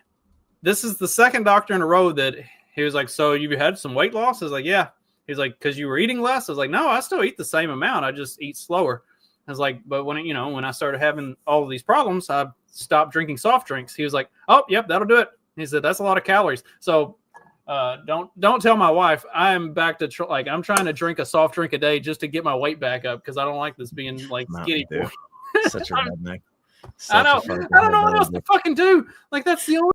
This is the second doctor in a row that he was like, so you had some weight loss? I was like, yeah. He's like, because you were eating less? I was like, no, I still eat the same amount. I just eat slower. I was like, but when I started having all of these problems, I stopped drinking soft drinks. He was like, oh, yep, that'll do it. He said, that's a lot of calories. So don't tell my wife. I'm back to I'm trying to drink a soft drink a day just to get my weight back up because I don't like this being like skinny. Such a redneck. I know. I don't know what else to fucking do. Like that's the only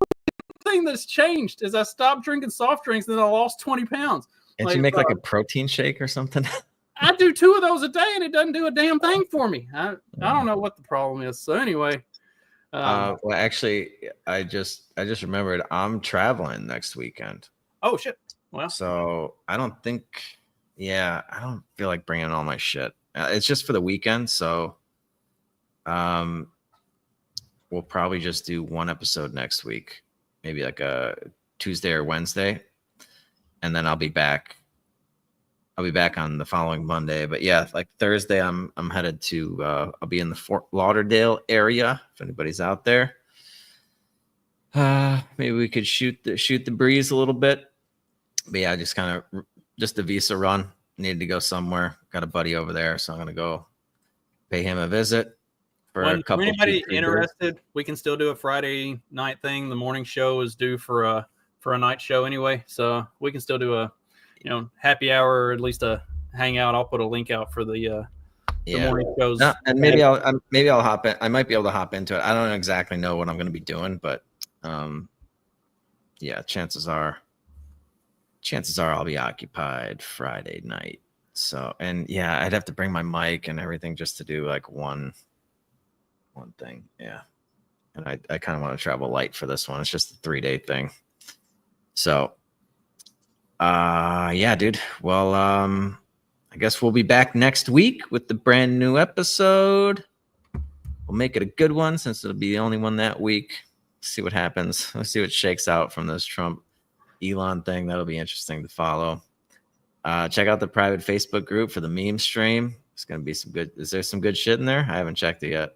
thing that's changed is I stopped drinking soft drinks and then I lost 20 pounds. Can't you make like a protein shake or something? I do 2 of those a day and it doesn't do a damn thing for me. I don't know what the problem is. So anyway. Well, actually, I just remembered I'm traveling next weekend. Oh shit! Well, so I don't think Yeah, I don't feel like bringing all my shit. It's just for the weekend, so we'll probably just do one episode next week, maybe like a Tuesday or Wednesday, and then I'll be back on the following Monday. But yeah, like Thursday, I'm headed to. I'll be in the Fort Lauderdale area. If anybody's out there, maybe we could shoot the breeze a little bit. But yeah, just a visa run. Needed to go somewhere. Got a buddy over there, so I'm gonna go pay him a visit for a couple. For anybody interested, we can still do a Friday night thing. The morning show is due for a night show anyway, so we can still do a happy hour or at least a hangout. I'll put a link out for the morning shows. No, and maybe I'll hop in. I might be able to hop into it. I don't exactly know what I'm going to be doing, but yeah, chances are I'll be occupied Friday night. So, and yeah, I'd have to bring my mic and everything just to do like one thing. Yeah. And I kind of want to travel light for this one. It's just a 3-day thing. So, yeah, dude. Well, I guess we'll be back next week with the brand new episode. We'll make it a good one since it'll be the only one that week. See what happens. Let's see what shakes out from this Trump Elon thing. That'll be interesting to follow. Check out the private Facebook group for the meme stream. It's going to be some good. Is there some good shit in there? I haven't checked it yet.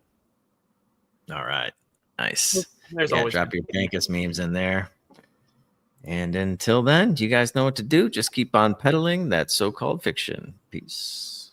All right. Nice. There's always drop your dankest memes in there. And until then, do you guys know what to do? Just keep on peddling that so-called fiction. Peace.